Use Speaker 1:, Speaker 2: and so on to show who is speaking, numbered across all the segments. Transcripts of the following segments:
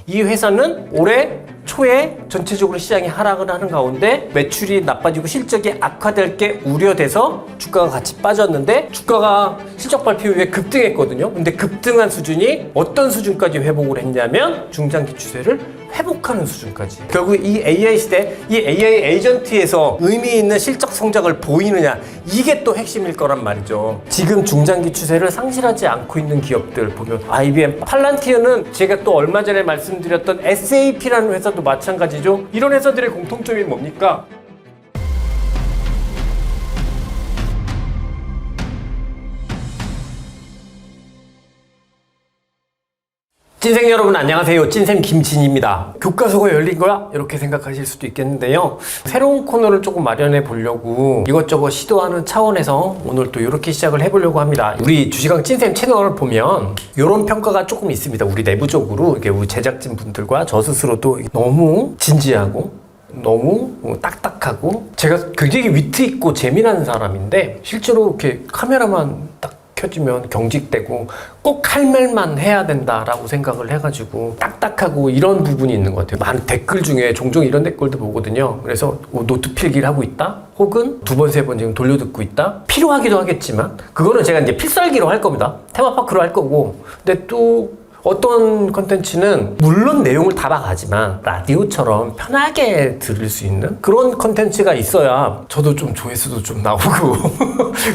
Speaker 1: 이 회사는 올해 초에 전체적으로 시장이 하락을 하는 가운데 매출이 나빠지고 실적이 악화될 게 우려돼서 주가가 같이 빠졌는데 주가가 실적 발표 이후에 급등했거든요. 근데 급등한 수준이 어떤 수준까지 회복을 했냐면 중장기 추세를 회복하는 수준까지. 결국 이 AI 시대, 이 AI 에이전트에서 의미 있는 실적 성장을 보이느냐, 이게 또 핵심일 거란 말이죠. 지금 중장기 추세를 상실하지 않고 있는 기업들 보면 IBM, 팔란티어는 제가 또 얼마 전에 말씀드렸던 SAP라는 회사도 마찬가지죠. 이런 회사들의 공통점이 뭡니까? 찐생 여러분 안녕하세요. 찐쌤 김진입니다. 교과서가 열린 거야? 이렇게 생각하실 수도 있겠는데요. 새로운 코너를 조금 마련해 보려고 이것저것 시도하는 차원에서 오늘 또 이렇게 시작을 해보려고 합니다. 우리 주식왕 찐쌤 채널을 보면 이런 평가가 조금 있습니다. 우리 내부적으로 이렇게 우리 제작진 분들과 저 스스로도 너무 진지하고 너무 딱딱하고 제가 굉장히 위트 있고 재미난 사람인데 실제로 이렇게 카메라만 딱 켜지면 경직되고 꼭 할 말만 해야 된다라고 생각을 해가지고 딱딱하고 이런 부분이 있는 것 같아요. 많은 댓글 중에 종종 이런 댓글도 보거든요. 그래서 노트 필기를 하고 있다? 혹은 두 번, 세 번 지금 돌려듣고 있다? 필요하기도 하겠지만 그거는 제가 이제 필살기로 할 겁니다. 테마파크로 할 거고. 근데 또 어떤 컨텐츠는 물론 내용을 담아가지만 라디오처럼 편하게 들을 수 있는 그런 컨텐츠가 있어야 저도 좀 조회수도 좀 나오고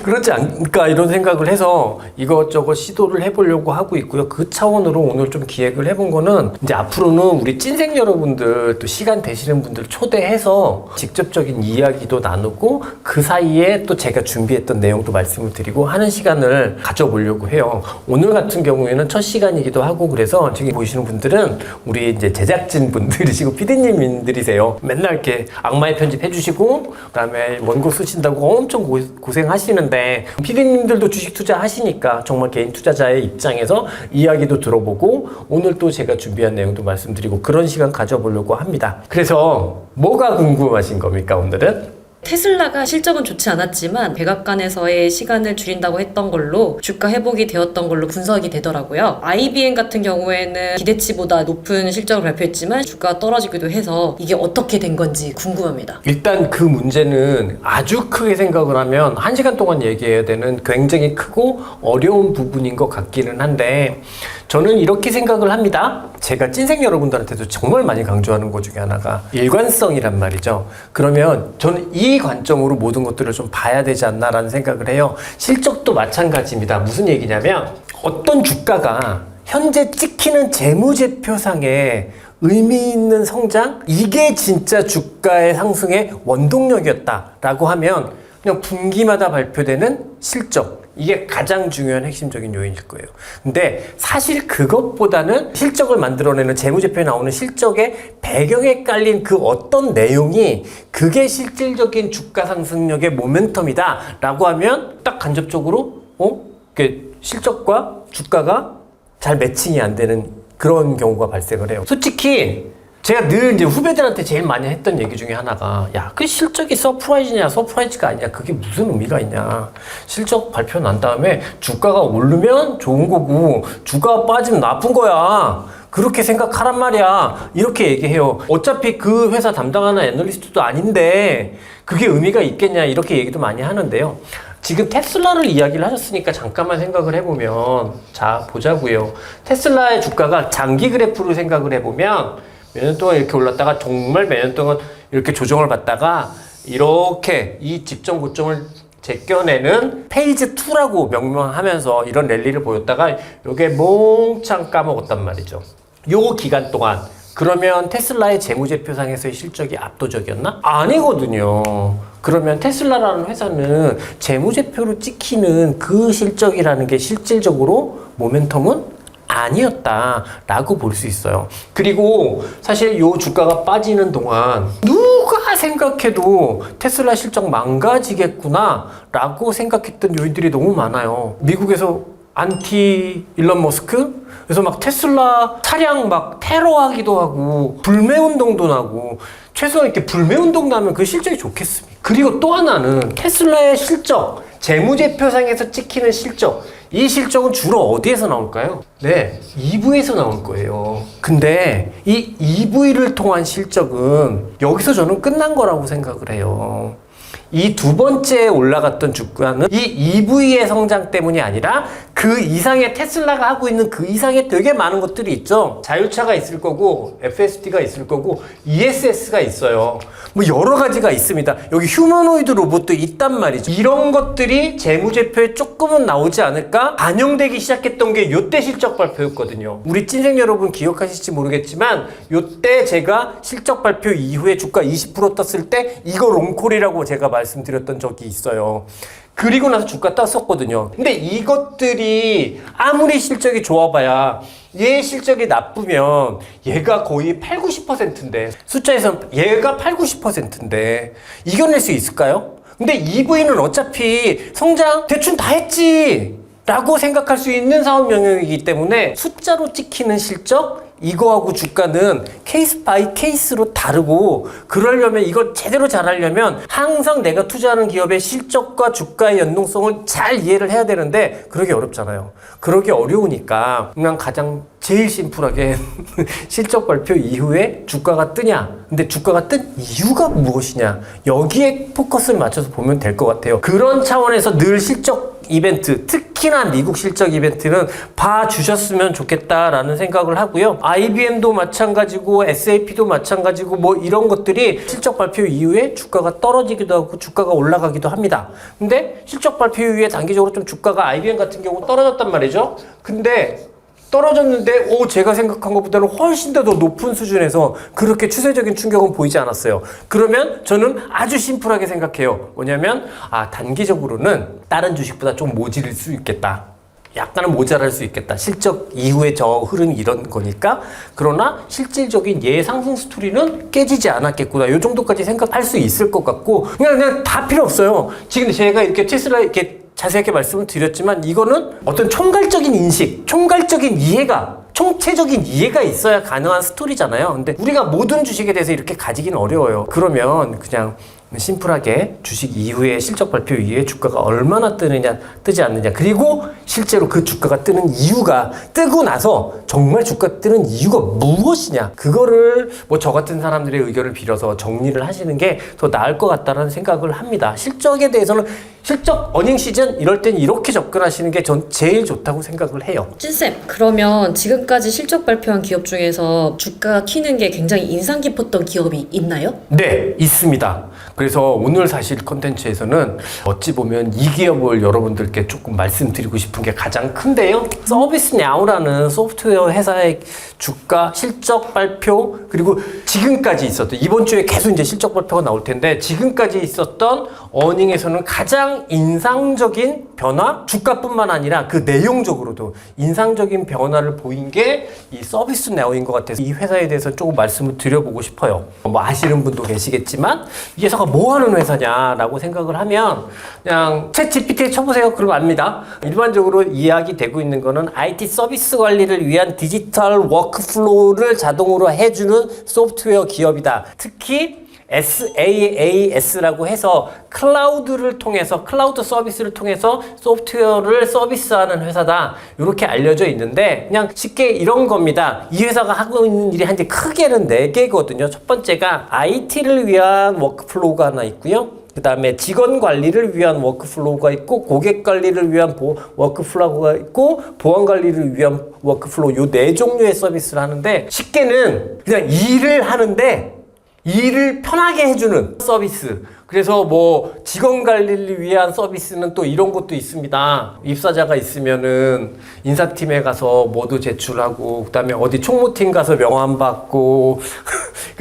Speaker 1: 그렇지 않을까 이런 생각을 해서 이것저것 시도를 해보려고 하고 있고요. 그 차원으로 오늘 좀 기획을 해본 거는 이제 앞으로는 우리 찐생 여러분들 또 시간 되시는 분들 초대해서 직접적인 이야기도 나누고 그 사이에 또 제가 준비했던 내용도 말씀을 드리고 하는 시간을 가져보려고 해요. 오늘 같은 경우에는 첫 시간이기도 하고 그래서 지금 보시는 분들은 우리 이제 제작진 분들이시고 PD님들이세요. 맨날 이렇게 악마의 편집 해주시고 그다음에 원고 쓰신다고 엄청 고생하시는데 PD님들도 주식 투자 하시니까 정말 개인 투자자의 입장에서 이야기도 들어보고 오늘 또 제가 준비한 내용도 말씀드리고 그런 시간 가져보려고 합니다. 그래서 뭐가 궁금하신 겁니까 오늘은?
Speaker 2: 테슬라가 실적은 좋지 않았지만 백악관에서의 시간을 줄인다고 했던 걸로 주가 회복이 되었던 걸로 분석이 되더라고요. IBM 같은 경우에는 기대치보다 높은 실적을 발표했지만 주가가 떨어지기도 해서 이게 어떻게 된 건지 궁금합니다.
Speaker 1: 일단 그 문제는 아주 크게 생각을 하면 1시간 동안 얘기해야 되는 굉장히 크고 어려운 부분인 것 같기는 한데 저는 이렇게 생각을 합니다. 제가 찐생 여러분들한테도 정말 많이 강조하는 것 중에 하나가 일관성이란 말이죠. 그러면 저는 이 관점으로 모든 것들을 좀 봐야 되지 않나라는 생각을 해요. 실적도 마찬가지입니다. 무슨 얘기냐면 어떤 주가가 현재 찍히는 재무제표상의 의미 있는 성장? 이게 진짜 주가의 상승의 원동력이었다라고 하면 그냥 분기마다 발표되는 실적, 이게 가장 중요한 핵심적인 요인일 거예요. 근데 사실 그것보다는 실적을 만들어내는 재무제표에 나오는 실적의 배경에 깔린 그 어떤 내용이 그게 실질적인 주가 상승력의 모멘텀이다 라고 하면 딱 간접적으로 실적과 주가가 잘 매칭이 안 되는 그런 경우가 발생을 해요. 솔직히 제가 늘 이제 후배들한테 제일 많이 했던 얘기 중에 하나가 야, 그 실적이 서프라이즈냐 서프라이즈가 아니냐 그게 무슨 의미가 있냐. 실적 발표 난 다음에 주가가 오르면 좋은 거고 주가가 빠지면 나쁜 거야. 그렇게 생각하란 말이야. 이렇게 얘기해요. 어차피 그 회사 담당하는 애널리스트도 아닌데 그게 의미가 있겠냐 이렇게 얘기도 많이 하는데요. 지금 테슬라를 이야기를 하셨으니까 잠깐만 생각을 해보면 자 보자고요. 테슬라의 주가가 장기 그래프로 생각을 해보면 몇 년 동안 이렇게 올랐다가 정말 몇 년 동안 이렇게 조정을 받다가 이렇게 이 집정 고점을 제껴내는 페이즈 2라고 명명하면서 이런 랠리를 보였다가 이게 몽창 까먹었단 말이죠. 요 기간 동안 그러면 테슬라의 재무제표상에서의 실적이 압도적이었나? 아니거든요. 그러면 테슬라라는 회사는 재무제표로 찍히는 그 실적이라는 게 실질적으로 모멘텀은 아니었다라고 볼 수 있어요. 그리고 사실 요 주가가 빠지는 동안 누가 생각해도 테슬라 실적 망가지겠구나 라고 생각했던 요인들이 너무 많아요. 미국에서 안티 일론 머스크? 그래서 막 테슬라 차량 막 테러하기도 하고 불매운동도 나고 최소한 이렇게 불매운동 나면 그 실적이 좋겠습니까? 그리고 또 하나는 테슬라의 실적, 재무제표상에서 찍히는 실적 이 실적은 주로 어디에서 나올까요? 네, EV에서 나올 거예요. 근데 이 EV를 통한 실적은 여기서 저는 끝난 거라고 생각을 해요. 이 두 번째 올라갔던 주가는 이 EV의 성장 때문이 아니라 그 이상의 테슬라가 하고 있는 그 이상의 되게 많은 것들이 있죠. 자율차가 있을 거고 FSD가 있을 거고 ESS가 있어요. 뭐 여러 가지가 있습니다. 여기 휴머노이드 로봇도 있단 말이죠. 이런 것들이 재무제표에 조금은 나오지 않을까 반영되기 시작했던 게 요때 실적 발표였거든요. 우리 찐생 여러분 기억하실지 모르겠지만 요때 제가 실적 발표 이후에 주가 20% 떴을 때 이거 롱콜이라고 제가 말씀드렸던 적이 있어요. 그리고 나서 주가 떴었거든요. 근데 이것들이 아무리 실적이 좋아봐야 얘 실적이 나쁘면 얘가 거의 8, 90%인데 숫자에서 얘가 8, 90%인데 이겨낼 수 있을까요? 근데 EV는 어차피 성장 대충 다 했지 라고 생각할 수 있는 사업 영역이기 때문에 숫자로 찍히는 실적 이거하고 주가는 케이스 바이 케이스로 다르고 그러려면 이걸 제대로 잘하려면 항상 내가 투자하는 기업의 실적과 주가의 연동성을 잘 이해를 해야 되는데 그러기 어렵잖아요. 그러기 어려우니까 그냥 가장 제일 심플하게 실적 발표 이후에 주가가 뜨냐 근데 주가가 뜬 이유가 무엇이냐 여기에 포커스를 맞춰서 보면 될 것 같아요. 그런 차원에서 늘 실적 이벤트 특히나 미국 실적 이벤트는 봐주셨으면 좋겠다라는 생각을 하고요. IBM도 마찬가지고 SAP도 마찬가지고 뭐 이런 것들이 실적 발표 이후에 주가가 떨어지기도 하고 주가가 올라가기도 합니다. 근데 실적 발표 이후에 단기적으로 좀 주가가 IBM 같은 경우 떨어졌단 말이죠. 근데 떨어졌는데 제가 생각한 것보다는 훨씬 더 높은 수준에서 그렇게 추세적인 충격은 보이지 않았어요. 그러면 저는 아주 심플하게 생각해요. 뭐냐면 단기적으로는 다른 주식보다 좀 모자랄 수 있겠다. 약간은 모자랄 수 있겠다. 실적 이후에 저 흐름이 이런 거니까. 그러나 실질적인 얘 상승 스토리는 깨지지 않았겠구나. 이 정도까지 생각할 수 있을 것 같고 그냥 다 필요 없어요. 지금 제가 이렇게 테슬라 이렇게 자세하게 말씀을 드렸지만 이거는 어떤 총괄적인 인식, 총괄적인 이해가 총체적인 이해가 있어야 가능한 스토리잖아요. 근데 우리가 모든 주식에 대해서 이렇게 가지기는 어려워요. 그러면 그냥 심플하게 주식 이후에 실적 발표 이후에 주가가 얼마나 뜨느냐 뜨지 않느냐 그리고 실제로 그 주가가 뜨는 이유가 뜨고 나서 정말 주가 뜨는 이유가 무엇이냐 그거를 뭐 저 같은 사람들의 의견을 빌어서 정리를 하시는 게 더 나을 것 같다는 생각을 합니다. 실적에 대해서는 실적 어닝 시즌 이럴 땐 이렇게 접근하시는 게 전 제일 좋다고 생각을 해요.
Speaker 2: 찐쌤, 그러면 지금까지 실적 발표한 기업 중에서 주가가 튀는 게 굉장히 인상 깊었던 기업이 있나요?
Speaker 1: 네, 있습니다. 그래서 오늘 사실 컨텐츠에서는 어찌 보면 이 기업을 여러분들께 조금 말씀드리고 싶은 게 가장 큰데요. 서비스나우라는 소프트웨어 회사의 주가 실적 발표 그리고 지금까지 있었던 이번 주에 계속 이제 실적 발표가 나올 텐데 지금까지 있었던 어닝에서는 가장 인상적인 변화 주가뿐만 아니라 그 내용적으로도 인상적인 변화를 보인 게 이 서비스나우인 것 같아서 이 회사에 대해서 조금 말씀을 드려보고 싶어요. 뭐 아시는 분도 계시겠지만 이 회사가 뭐 하는 회사냐라고 생각을 하면 그냥 챗 GPT에 쳐보세요. 그러면 압니다. 일반적으로 이야기되고 있는 거는 IT 서비스 관리를 위한 디지털 워크플로우를 자동으로 해주는 소프트웨어 기업이다. 특히 SaaS라고 해서 클라우드를 통해서 클라우드 서비스를 통해서 소프트웨어를 서비스하는 회사다 이렇게 알려져 있는데 그냥 쉽게 이런 겁니다. 이 회사가 하고 있는 일이 한데 크게는 4개거든요. 첫 번째가 IT를 위한 워크플로우가 하나 있고요. 그 다음에 직원 관리를 위한 워크플로우가 있고 고객 관리를 위한 워크플로우가 있고 보안 관리를 위한 워크플로우 요 4종류의 서비스를 하는데 쉽게는 그냥 일을 하는데 일을 편하게 해주는 서비스. 그래서 뭐 직원 관리를 위한 서비스는 또 이런 것도 있습니다. 입사자가 있으면은 인사팀에 가서 모두 제출하고 그다음에 어디 총무팀 가서 명함 받고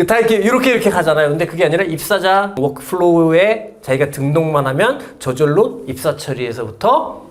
Speaker 1: 다 이렇게 가잖아요. 근데 그게 아니라 입사자 워크플로우에 자기가 등록만 하면 저절로 입사 처리에서부터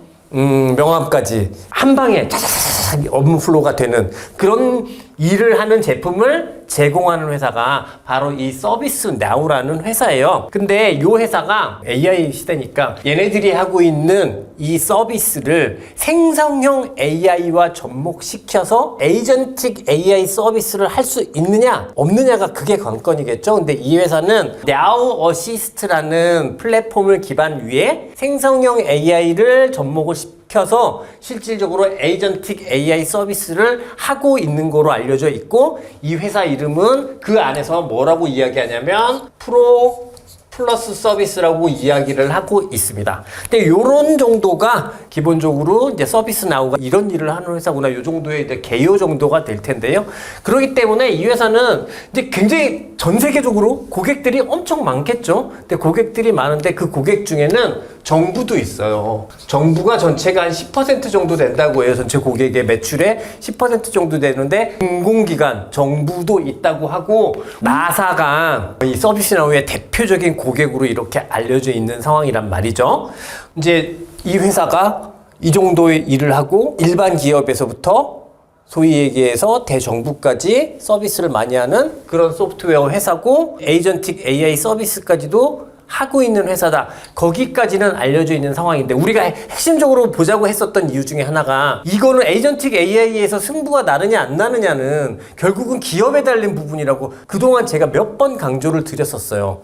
Speaker 1: 명함까지 한 방에 차차차차 업무 플로우가 되는 그런 일을 하는 제품을 제공하는 회사가 바로 이 서비스나우라는 회사예요. 근데 이 회사가 AI 시대니까 얘네들이 하고 있는 이 서비스를 생성형 AI와 접목시켜서 에이전틱 AI 서비스를 할 수 있느냐 없느냐가 그게 관건이겠죠. 근데 이 회사는 Now Assist라는 플랫폼을 기반 위에 생성형 AI를 접목을 시켜서 실질적으로 에이전틱 AI 서비스를 하고 있는 거로 알려져 있고, 이 회사 이름은 그 안에서 뭐라고 이야기하냐면 프로 플러스 서비스라고 이야기를 하고 있습니다. 근데 요런 정도가 기본적으로 이제 서비스 나우가 이런 일을 하는 회사구나, 요 정도의 이제 개요 정도가 될 텐데요. 그렇기 때문에 이 회사는 이제 굉장히 전 세계적으로 고객들이 엄청 많겠죠. 근데 고객들이 많은데 그 고객 중에는 정부도 있어요. 정부가 전체가 한 10% 정도 된다고 해요. 전체 고객의 매출의 10% 정도 되는데 공공기관, 정부도 있다고 하고, 나사가 이 서비스나우의 대표적인 고객으로 이렇게 알려져 있는 상황이란 말이죠. 이제 이 회사가 이 정도의 일을 하고 일반 기업에서부터 소위 얘기해서 대정부까지 서비스를 많이 하는 그런 소프트웨어 회사고, 에이전틱 AI 서비스까지도 하고 있는 회사다. 거기까지는 알려져 있는 상황인데, 우리가 핵심적으로 보자고 했었던 이유 중에 하나가, 이거는 에이전틱 AI에서 승부가 나느냐 안 나느냐는 결국은 기업에 달린 부분이라고 그동안 제가 몇 번 강조를 드렸었어요.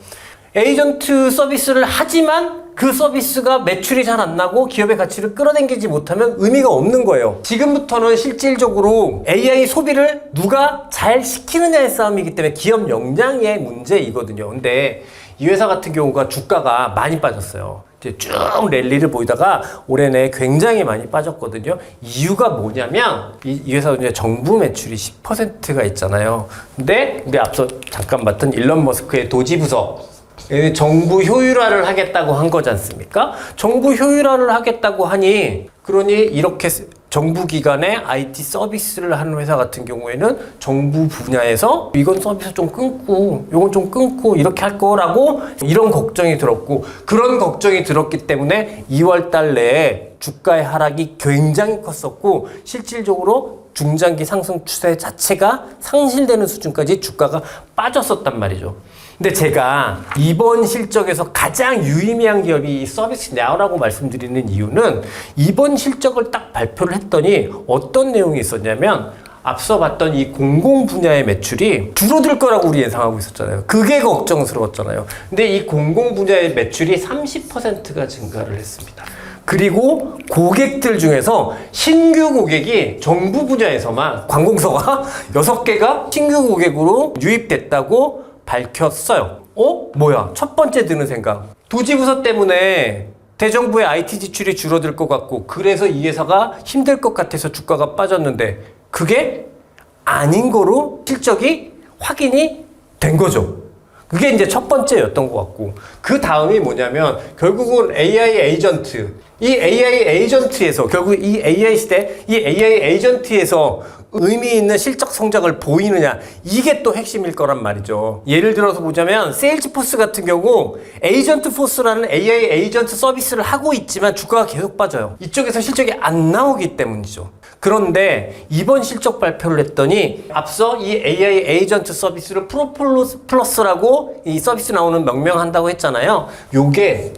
Speaker 1: 에이전트 서비스를 하지만 그 서비스가 매출이 잘 안 나고 기업의 가치를 끌어당기지 못하면 의미가 없는 거예요. 지금부터는 실질적으로 AI 소비를 누가 잘 시키느냐의 싸움이기 때문에 기업 역량의 문제이거든요. 근데 이 회사 같은 경우가 주가가 많이 빠졌어요. 이제 쭉 랠리를 보이다가 올해 내 굉장히 많이 빠졌거든요. 이유가 뭐냐면 이 회사는 이제 정부 매출이 10%가 있잖아요. 근데 우리 앞서 잠깐 봤던 일론 머스크의 도지 부서, 정부 효율화를 하겠다고 한 거지 않습니까? 정부 효율화를 하겠다고 하니, 그러니 이렇게 정부 기관의 IT 서비스를 하는 회사 같은 경우에는 정부 분야에서 이건 서비스 좀 끊고 이건 좀 끊고 이렇게 할 거라고 이런 걱정이 들었고, 그런 걱정이 들었기 때문에 2월 달 내에 주가의 하락이 굉장히 컸었고, 실질적으로 중장기 상승 추세 자체가 상실되는 수준까지 주가가 빠졌었단 말이죠. 근데 제가 이번 실적에서 가장 유의미한 기업이 이 서비스나우라고 말씀드리는 이유는, 이번 실적을 딱 발표를 했더니 어떤 내용이 있었냐면, 앞서 봤던 이 공공 분야의 매출이 줄어들 거라고 우리 예상하고 있었잖아요. 그게 걱정스러웠잖아요. 근데 이 공공 분야의 매출이 30%가 증가를 했습니다. 그리고 고객들 중에서 신규 고객이 정부 분야에서만 관공서가 6개가 신규 고객으로 유입됐다고 밝혔어요. 뭐야? 첫 번째 드는 생각. 도지부서 때문에 대정부의 IT 지출이 줄어들 것 같고, 그래서 이 회사가 힘들 것 같아서 주가가 빠졌는데, 그게 아닌 거로 실적이 확인이 된 거죠. 그게 이제 첫 번째였던 것 같고, 그 다음이 뭐냐면 결국은 AI 에이전트, 이 AI 에이전트에서 결국 이 AI 시대, 이 AI 에이전트에서 의미 있는 실적 성장을 보이느냐, 이게 또 핵심일 거란 말이죠. 예를 들어서 보자면 세일즈포스 같은 경우 에이전트 포스라는 AI 에이전트 서비스를 하고 있지만 주가가 계속 빠져요. 이쪽에서 실적이 안 나오기 때문이죠. 그런데 이번 실적 발표를 했더니 앞서 이 AI 에이전트 서비스를 프로 플러스라고 이 서비스 나오는 명명한다고 했잖아요. 요게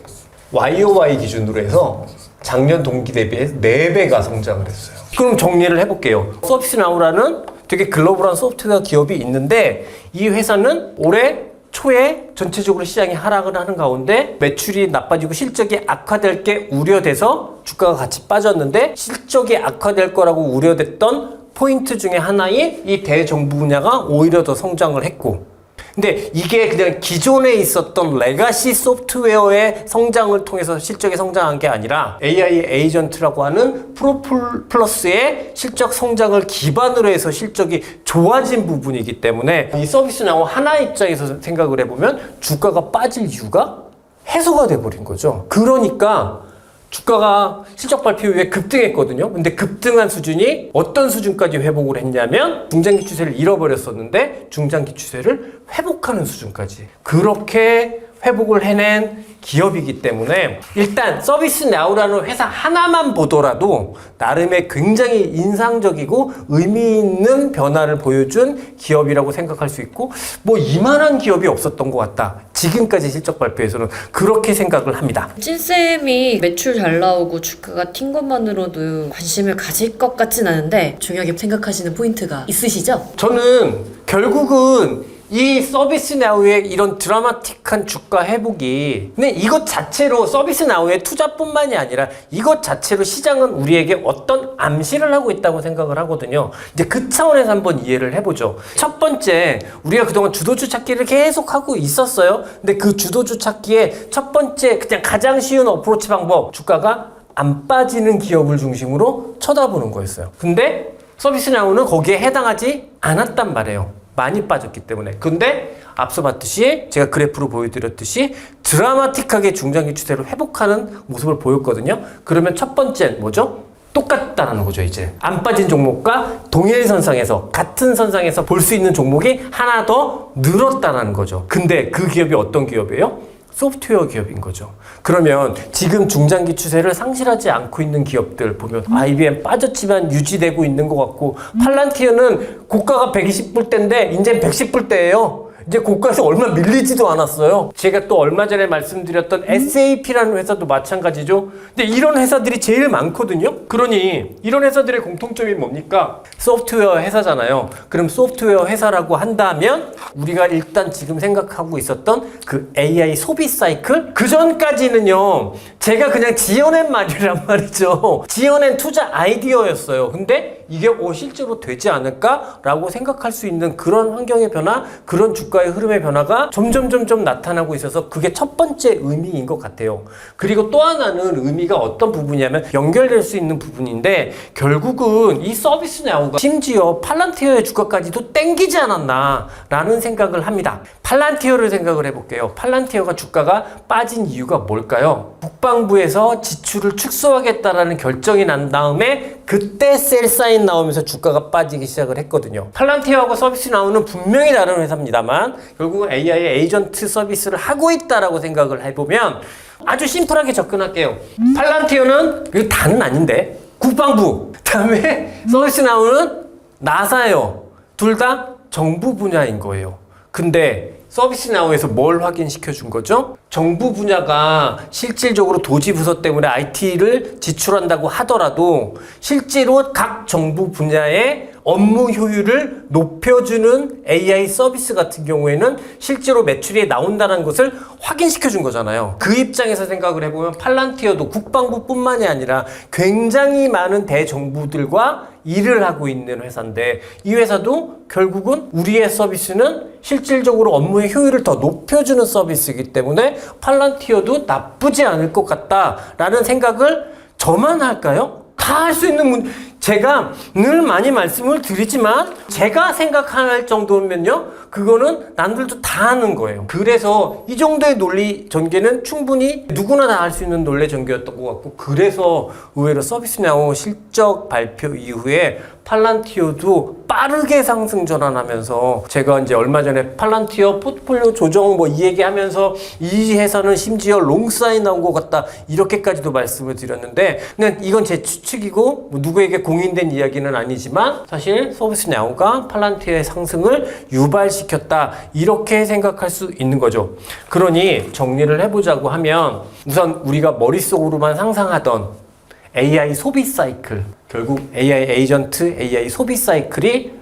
Speaker 1: YOY 기준으로 해서 작년 동기 대비해 4배가 성장을 했어요. 그럼 정리를 해볼게요. 서비스나우라는 되게 글로벌한 소프트웨어 기업이 있는데, 이 회사는 올해 초에 전체적으로 시장이 하락을 하는 가운데 매출이 나빠지고 실적이 악화될 게 우려돼서 주가가 같이 빠졌는데, 실적이 악화될 거라고 우려됐던 포인트 중에 하나인 이 대정부 분야가 오히려 더 성장을 했고, 근데 이게 그냥 기존에 있었던 레가시 소프트웨어의 성장을 통해서 실적이 성장한 게 아니라 AI 에이전트라고 하는 프로플러스의 실적 성장을 기반으로 해서 실적이 좋아진 부분이기 때문에, 이 서비스나우 하나 입장에서 생각을 해보면 주가가 빠질 이유가 해소가 돼버린 거죠. 그러니까 주가가 실적 발표 이후에 급등했거든요. 근데 급등한 수준이 어떤 수준까지 회복을 했냐면, 중장기 추세를 잃어버렸었는데 중장기 추세를 회복하는 수준까지 그렇게 회복을 해낸 기업이기 때문에, 일단 서비스나우라는 회사 하나만 보더라도 나름의 굉장히 인상적이고 의미 있는 변화를 보여준 기업이라고 생각할 수 있고, 뭐 이만한 기업이 없었던 것 같다, 지금까지 실적 발표에서는 그렇게 생각을 합니다.
Speaker 2: 찐쌤이 매출 잘 나오고 주가가 튄 것만으로도 관심을 가질 것 같진 않은데, 중요하게 생각하시는 포인트가 있으시죠?
Speaker 1: 저는 결국은 이 서비스나우의 이런 드라마틱한 주가 회복이 근데 이것 자체로 서비스나우의 투자뿐만이 아니라 이것 자체로 시장은 우리에게 어떤 암시를 하고 있다고 생각을 하거든요. 이제 그 차원에서 한번 이해를 해보죠. 첫 번째, 우리가 그동안 주도주 찾기를 계속 하고 있었어요. 근데 그 주도주 찾기의 첫 번째 그냥 가장 쉬운 어프로치 방법, 주가가 안 빠지는 기업을 중심으로 쳐다보는 거였어요. 근데 서비스나우는 거기에 해당하지 않았단 말이에요. 많이 빠졌기 때문에. 근데 앞서 봤듯이 제가 그래프로 보여드렸듯이 드라마틱하게 중장기 추세로 회복하는 모습을 보였거든요. 그러면 첫 번째 뭐죠? 똑같다라는 거죠. 이제 안 빠진 종목과 동일선상에서 같은 선상에서 볼 수 있는 종목이 하나 더 늘었다라는 거죠. 근데 그 기업이 어떤 기업이에요? 소프트웨어 기업인 거죠. 그러면 지금 중장기 추세를 상실하지 않고 있는 기업들 보면 IBM 빠졌지만 유지되고 있는 것 같고 팔란티어는 고가가 120불대인데 이제 110불대예요. 이제 고가에서 얼마 밀리지도 않았어요. 제가 또 얼마 전에 말씀드렸던 SAP라는 회사도 마찬가지죠. 근데 이런 회사들이 제일 많거든요. 그러니 이런 회사들의 공통점이 뭡니까? 소프트웨어 회사잖아요. 그럼 소프트웨어 회사라고 한다면 우리가 일단 지금 생각하고 있었던 그 AI 소비 사이클? 그 전까지는요. 제가 그냥 지어낸 말이란 말이죠. 지어낸 투자 아이디어였어요. 근데 이게 실제로 되지 않을까라고 생각할 수 있는 그런 환경의 변화, 그런 주가의 흐름의 변화가 점점 나타나고 있어서 그게 첫 번째 의미인 것 같아요. 그리고 또 하나는 의미가 어떤 부분이냐면 연결될 수 있는 부분인데 결국은 이 서비스나우가 심지어 팔란티어의 주가까지도 땡기지 않았나라는 생각을 합니다. 팔란티어를 생각을 해볼게요. 팔란티어가 주가가 빠진 이유가 뭘까요? 국방부에서 지출을 축소하겠다라는 결정이 난 다음에 그때 셀 사인 나오면서 주가가 빠지기 시작을 했거든요. 팔란티어하고 서비스나우는 분명히 다른 회사입니다만 결국은 AI의 에이전트 서비스를 하고 있다라고 생각을 해보면 아주 심플하게 접근할게요. 팔란티어는 이거 다는 아닌데 국방부, 그다음에 서비스나우는 나사예요. 둘 다 정부 분야인 거예요. 근데 서비스나우에서 뭘 확인시켜 준 거죠? 정부 분야가 실질적으로 도지 부서 때문에 IT를 지출한다고 하더라도 실제로 각 정부 분야의 업무 효율을 높여주는 AI 서비스 같은 경우에는 실제로 매출이 나온다는 것을 확인시켜 준 거잖아요. 그 입장에서 생각을 해보면 팔란티어도 국방부뿐만이 아니라 굉장히 많은 대정부들과 일을 하고 있는 회사인데 이 회사도 결국은 우리의 서비스는 실질적으로 업무의 효율을 더 높여주는 서비스이기 때문에 팔란티어도 나쁘지 않을 것 같다라는 생각을 저만 할까요? 다 할 수 있는 제가 늘 많이 말씀을 드리지만 제가 생각할 정도면요 그거는 남들도 다 하는 거예요. 그래서 이 정도의 논리 전개는 충분히 누구나 다 할 수 있는 논리 전개였던 것 같고 그래서 의외로 서비스나우 실적 발표 이후에 팔란티어도 빠르게 상승 전환하면서 제가 이제 얼마 전에 팔란티어 포트폴리오 조정 이 얘기하면서 이 회사는 심지어 롱사인 나온 것 같다 이렇게까지도 말씀을 드렸는데 그냥 이건 제 추측이고 누구에게 공인된 이야기는 아니지만 사실 서비스나우가 팔란티어의 상승을 유발시켰다 이렇게 생각할 수 있는 거죠. 그러니 정리를 해보자고 하면 우선 우리가 머릿속으로만 상상하던 AI 소비 사이클, 결국 AI 에이전트, AI 소비 사이클이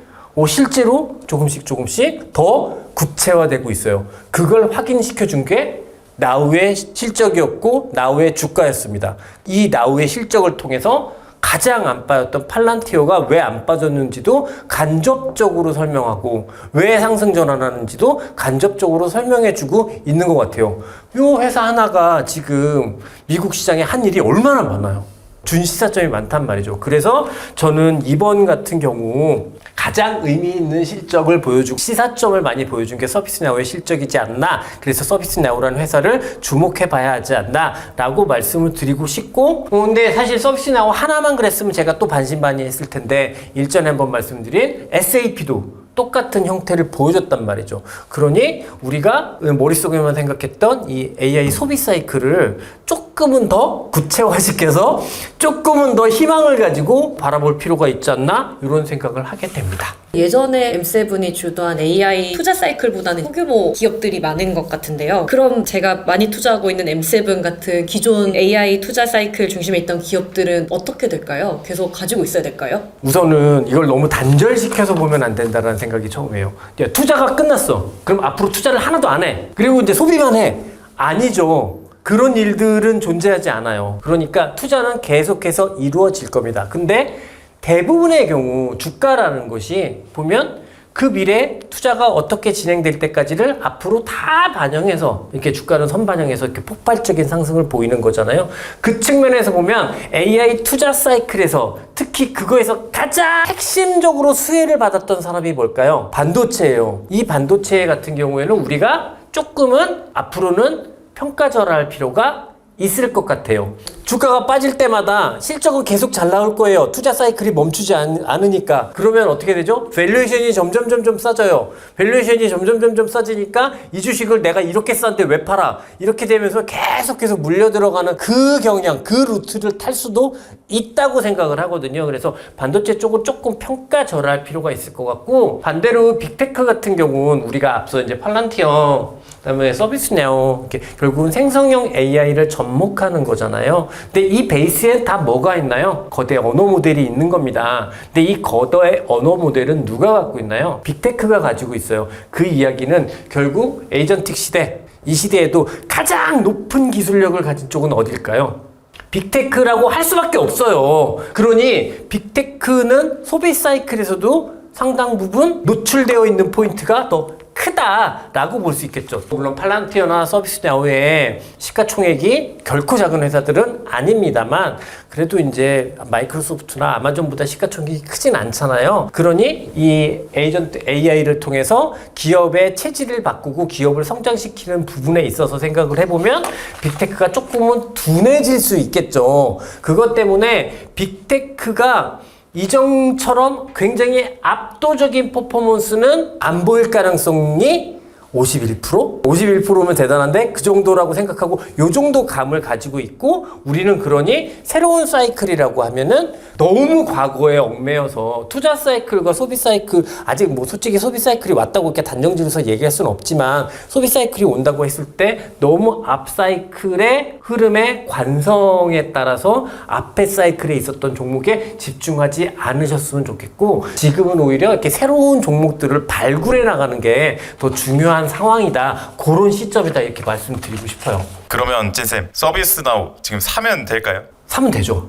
Speaker 1: 실제로 조금씩 더 구체화되고 있어요. 그걸 확인시켜 준 게 나우의 실적이었고 나우의 주가였습니다. 이 나우의 실적을 통해서 가장 안 빠졌던 팔란티어가 왜 안 빠졌는지도 간접적으로 설명하고 왜 상승 전환하는지도 간접적으로 설명해주고 있는 것 같아요. 이 회사 하나가 지금 미국 시장에 한 일이 얼마나 많아요. 준시사점이 많단 말이죠. 그래서 저는 이번 같은 경우 가장 의미 있는 실적을 보여주고 시사점을 많이 보여준 게 서비스나우의 실적이지 않나. 그래서 서비스나우라는 회사를 주목해 봐야 하지 않나 라고 말씀을 드리고 싶고 근데 사실 서비스나우 하나만 그랬으면 제가 또 반신반의했을 텐데 일전에 한번 말씀드린 SAP도 똑같은 형태를 보여줬단 말이죠. 그러니 우리가 머릿속에만 생각했던 이 AI 소비 사이클을 조금 조금은 더 구체화시켜서 조금은 더 희망을 가지고 바라볼 필요가 있지 않나 이런 생각을 하게 됩니다.
Speaker 2: 예전에 M7이 주도한 AI 투자 사이클보다는 소규모 기업들이 많은 것 같은데요. 그럼 제가 많이 투자하고 있는 M7 같은 기존 AI 투자 사이클 중심에 있던 기업들은 어떻게 될까요? 계속 가지고 있어야 될까요?
Speaker 1: 우선은 이걸 너무 단절시켜서 보면 안 된다는 생각이 처음이에요. 야, 투자가 끝났어. 그럼 앞으로 투자를 하나도 안 해. 그리고 이제 소비만 해. 아니죠. 그런 일들은 존재하지 않아요. 그러니까 투자는 계속해서 이루어질 겁니다. 근데 대부분의 경우 주가라는 것이 보면 그 미래 투자가 어떻게 진행될 때까지를 앞으로 다 반영해서 이렇게 주가는 선반영해서 이렇게 폭발적인 상승을 보이는 거잖아요. 그 측면에서 보면 AI 투자 사이클에서 특히 그거에서 가장 핵심적으로 수혜를 받았던 산업이 뭘까요? 반도체예요. 이 반도체 같은 경우에는 우리가 조금은 앞으로는 평가절하할 필요가 있을 것 같아요. 주가가 빠질 때마다 실적은 계속 잘 나올 거예요. 투자 사이클이 멈추지 않으니까. 그러면 어떻게 되죠? 밸류에이션이 점점 싸져요. 밸류에이션이 점점 싸지니까 이 주식을 내가 이렇게 쌌는데 왜 팔아? 이렇게 되면서 계속 물려 들어가는 그 경향, 그 루트를 탈 수도 있다고 생각을 하거든요. 그래서 반도체 쪽은 조금 평가절하할 필요가 있을 것 같고, 반대로 빅테크 같은 경우는 우리가 앞서 이제 팔란티어, 그다음에 서비스네오, 이렇게 결국은 생성형 AI를 접목하는 거잖아요. 근데 이 베이스에 다 뭐가 있나요? 거대 언어 모델이 있는 겁니다. 근데 이 거대 언어 모델은 누가 갖고 있나요? 빅테크가 가지고 있어요. 그 이야기는 결국 에이전틱 시대, 이 시대에도 가장 높은 기술력을 가진 쪽은 어딜까요? 빅테크라고 할 수밖에 없어요. 그러니 빅테크는 소비 사이클에서도 상당 부분 노출되어 있는 포인트가 더 크다라고 볼 수 있겠죠. 물론 팔란티어나 서비스나우의 시가총액이 결코 작은 회사들은 아닙니다만 그래도 이제 마이크로소프트나 아마존보다 시가총액이 크진 않잖아요. 그러니 이 에이전트 AI를 통해서 기업의 체질을 바꾸고 기업을 성장시키는 부분에 있어서 생각을 해보면 빅테크가 조금은 둔해질 수 있겠죠. 그것 때문에 빅테크가 이전처럼 굉장히 압도적인 퍼포먼스는 안 보일 가능성이 51%? 51%면 대단한데 그 정도라고 생각하고 요 정도 감을 가지고 있고, 우리는 그러니 새로운 사이클이라고 하면은 너무 과거에 얽매여서 투자 사이클과 소비 사이클, 아직 뭐 솔직히 소비 사이클이 왔다고 이렇게 단정지어서 얘기할 수는 없지만 소비 사이클이 온다고 했을 때 너무 앞 사이클의 흐름의 관성에 따라서 앞에 사이클에 있었던 종목에 집중하지 않으셨으면 좋겠고, 지금은 오히려 이렇게 새로운 종목들을 발굴해 나가는 게 더 중요한 상황이다. 그런 시점이다. 이렇게 말씀드리고 싶어요.
Speaker 3: 그러면 찐쌤, 서비스나우 지금 사면 될까요?
Speaker 1: 사면 되죠.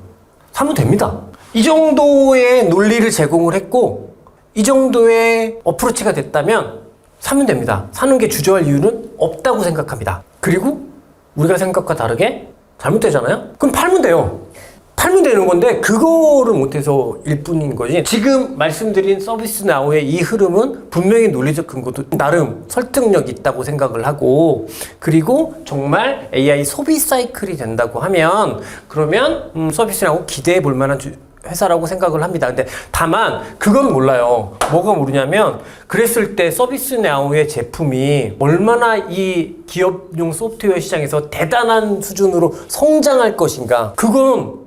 Speaker 1: 사면 됩니다. 이 정도의 논리를 제공을 했고 이 정도의 어프로치가 됐다면 사면 됩니다. 사는 게 주저할 이유는 없다고 생각합니다. 그리고 우리가 생각과 다르게 잘못되잖아요? 그럼 팔면 돼요. 팔면 되는 건데 그거를 못해서 일 뿐인 거지. 지금 말씀드린 서비스나우의 이 흐름은 분명히 논리적 근거도 나름 설득력 있다고 생각을 하고, 그리고 정말 AI 소비 사이클이 된다고 하면 그러면 서비스나우 기대해 볼 만한 회사라고 생각을 합니다. 근데 다만 그건 몰라요. 뭐가 모르냐면 그랬을 때 서비스나우의 제품이 얼마나 이 기업용 소프트웨어 시장에서 대단한 수준으로 성장할 것인가, 그건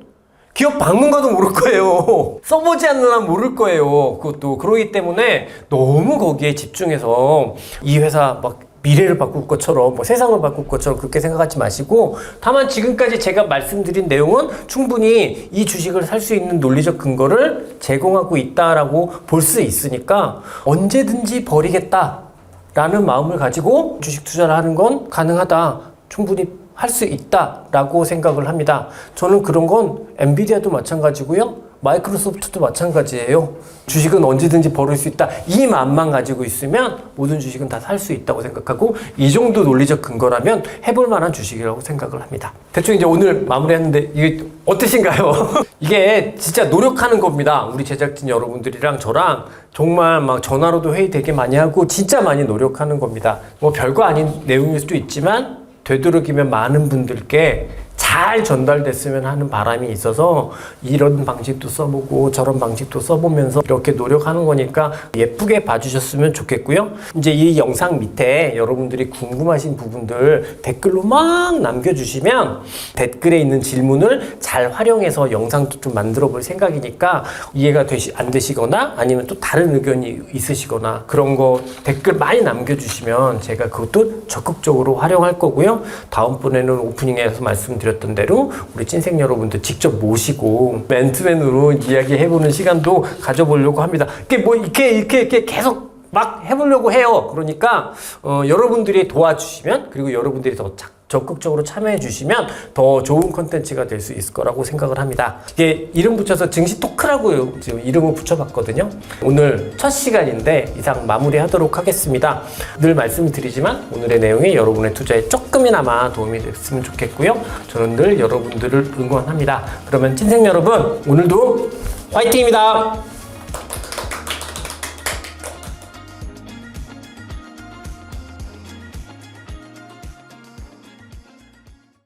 Speaker 1: 기업 방문가도 모를 거예요. 써보지 않는 한 모를 거예요. 그것도. 그러기 때문에 너무 거기에 집중해서 이 회사 막 미래를 바꿀 것처럼, 뭐 세상을 바꿀 것처럼 그렇게 생각하지 마시고, 다만 지금까지 제가 말씀드린 내용은 충분히 이 주식을 살 수 있는 논리적 근거를 제공하고 있다라고 볼 수 있으니까 언제든지 버리겠다라는 마음을 가지고 주식 투자를 하는 건 가능하다. 충분히 할 수 있다라고 생각을 합니다. 저는 그런 건 엔비디아도 마찬가지고요. 마이크로소프트도 마찬가지예요. 주식은 언제든지 버릴 수 있다. 이 마음만 가지고 있으면 모든 주식은 다 살 수 있다고 생각하고, 이 정도 논리적 근거라면 해볼 만한 주식이라고 생각을 합니다. 대충 이제 오늘 마무리했는데 이게 어떠신가요? 이게 진짜 노력하는 겁니다. 우리 제작진 여러분들이랑 저랑 정말 막 전화로도 회의 되게 많이 하고 진짜 많이 노력하는 겁니다. 뭐 별거 아닌 내용일 수도 있지만 되도록이면 많은 분들께 잘 전달됐으면 하는 바람이 있어서 이런 방식도 써보고 저런 방식도 써보면서 이렇게 노력하는 거니까 예쁘게 봐주셨으면 좋겠고요. 이제 이 영상 밑에 여러분들이 궁금하신 부분들 댓글로 막 남겨주시면 댓글에 있는 질문을 잘 활용해서 영상도 좀 만들어 볼 생각이니까 이해가 안 되시거나 아니면 또 다른 의견이 있으시거나 그런 거 댓글 많이 남겨주시면 제가 그것도 적극적으로 활용할 거고요. 다음번에는 오프닝에서 말씀드렸던 대로 우리 찐생 여러분들 직접 모시고 맨투맨으로 이야기해보는 시간도 가져보려고 합니다. 이렇게 계속 막 해보려고 해요. 그러니까 여러분들이 도와주시면 그리고 여러분들이 더 적극적으로 참여해 주시면 더 좋은 컨텐츠가 될 수 있을 거라고 생각을 합니다. 이게 이름 붙여서 증시 토크라고 지금 이름을 붙여봤거든요. 오늘 첫 시간인데 이상 마무리하도록 하겠습니다. 늘 말씀드리지만 오늘의 내용이 여러분의 투자에 조금이나마 도움이 됐으면 좋겠고요. 저는 늘 여러분들을 응원합니다. 그러면 찐생 여러분 오늘도 화이팅입니다.